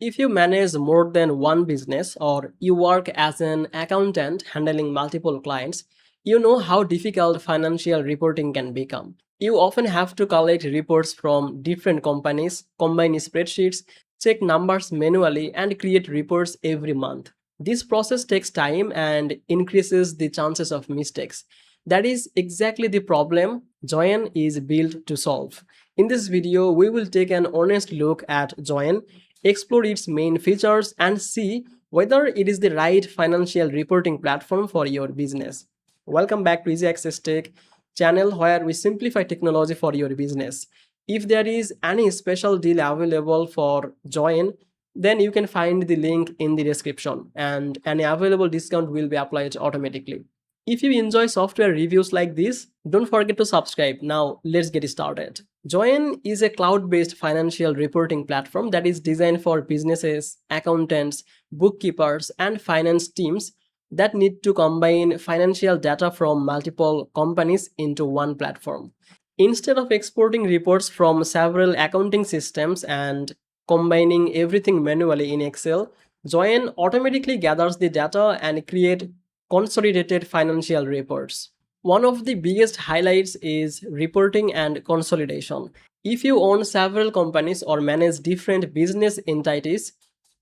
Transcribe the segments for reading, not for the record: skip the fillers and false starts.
If you manage more than one business or you work as an accountant handling multiple clients, you know how difficult financial reporting can become. You often have to collect reports from different companies, combine spreadsheets, check numbers manually, and create reports every month. This process takes time and increases the chances of mistakes. That is exactly the problem Joiin is built to solve. In this video, we will take an honest look at Joiin, explore its main features, and see whether it is the right financial reporting platform for your business. Welcome back to Easy Access Tech channel where we simplify technology for your business. If there is any special deal available for Joiin, then you can find the link in the description and any available discount will be applied automatically. If you enjoy software reviews like this, don't forget to subscribe. Now, let's get started. Joiin is a cloud-based financial reporting platform that is designed for businesses, accountants, bookkeepers, and finance teams that need to combine financial data from multiple companies into one platform. Instead of exporting reports from several accounting systems and combining everything manually in Excel, Joiin automatically gathers the data and create consolidated financial reports. One of the biggest highlights is reporting and consolidation. If you own several companies or manage different business entities,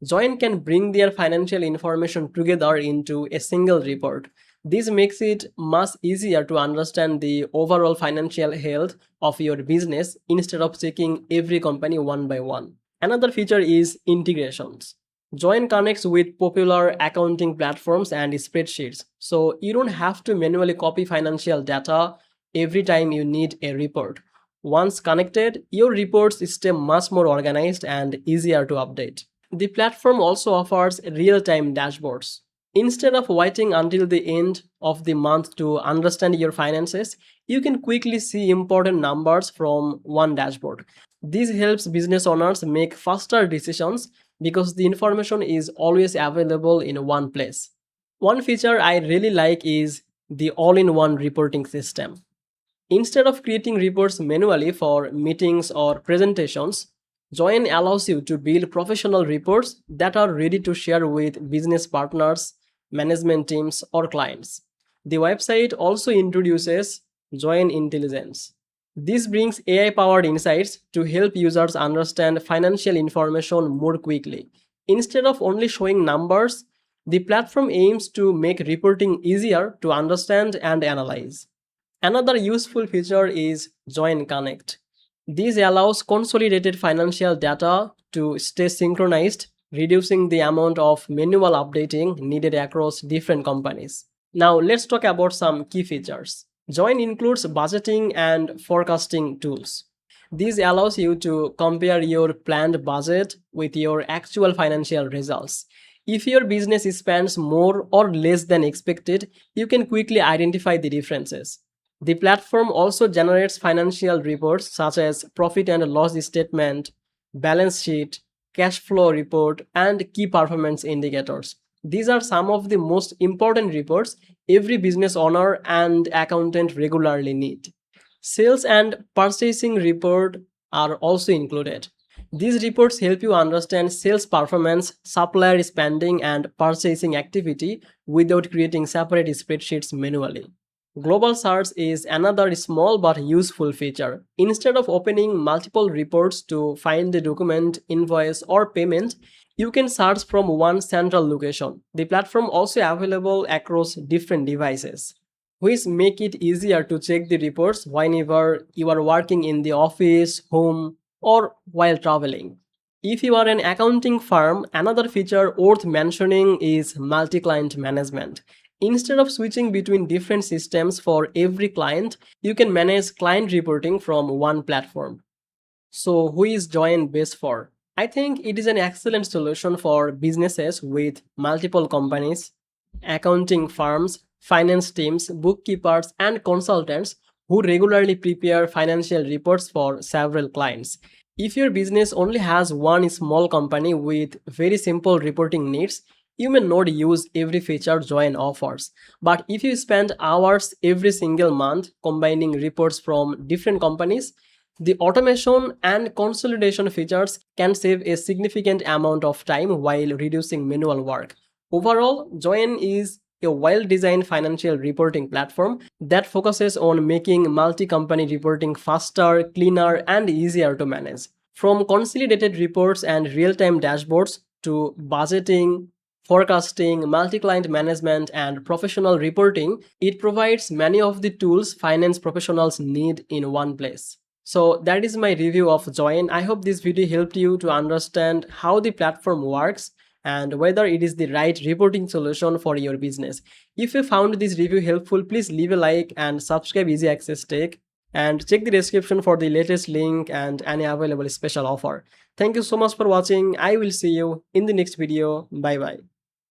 Joiin can bring their financial information together into a single report. This makes it much easier to understand the overall financial health of your business instead of checking every company one by one. Another feature is integrations. Joiin connects with popular accounting platforms and spreadsheets, so you don't have to manually copy financial data every time you need a report. Once connected, your reports stay much more organized and easier to update. The platform also offers real-time dashboards. Instead of waiting until the end of the month to understand your finances, you can quickly see important numbers from one dashboard. This helps business owners make faster decisions because the information is always available in one place. One feature I really like is the all-in-one reporting system. Instead of creating reports manually for meetings or presentations, Joiin allows you to build professional reports that are ready to share with business partners, management teams, or clients. The website also introduces Joiin Intelligence. This brings AI-powered insights to help users understand financial information more quickly. Instead of only showing numbers, the platform aims to make reporting easier to understand and analyze. Another useful feature is Joiin Connect. This allows consolidated financial data to stay synchronized, reducing the amount of manual updating needed across different companies. Now, let's talk about some key features. Joiin includes budgeting and forecasting tools. This allows you to compare your planned budget with your actual financial results. If your business spends more or less than expected, you can quickly identify the differences. The platform also generates financial reports such as profit and loss statement, balance sheet, cash flow report, and key performance indicators. These are some of the most important reports every business owner and accountant regularly need. Sales and purchasing report are also included. These reports help you understand sales performance, supplier spending, and purchasing activity without creating separate spreadsheets manually. Global search is another small but useful feature. Instead of opening multiple reports to find the document, invoice, or payment, you can search from one central location. The platform also available across different devices, which make it easier to check the reports whenever you are working in the office, home, or while traveling. If you are an accounting firm, another feature worth mentioning is multi-client management. Instead of switching between different systems for every client, you can manage client reporting from one platform. So, who is Joiin best for? I think it is an excellent solution for businesses with multiple companies, accounting firms, finance teams, bookkeepers, and consultants who regularly prepare financial reports for several clients. If your business only has one small company with very simple reporting needs, you may not use every feature Joiin offers. But if you spend hours every single month combining reports from different companies, The automation and consolidation features can save a significant amount of time while reducing manual work. Overall, Joiin is a well-designed financial reporting platform that focuses on making multi-company reporting faster, cleaner, and easier to manage. From consolidated reports and real-time dashboards to budgeting, forecasting, multi-client management, and professional reporting, it provides many of the tools finance professionals need in one place. So that is my review of Join. I hope this video helped you to understand how the platform works and whether it is the right reporting solution for your business. If you found this review helpful, please leave a like and subscribe Easy Access Tech, and check the description for the latest link and any available special offer. Thank you so much for watching. I will see you in the next video. Bye bye.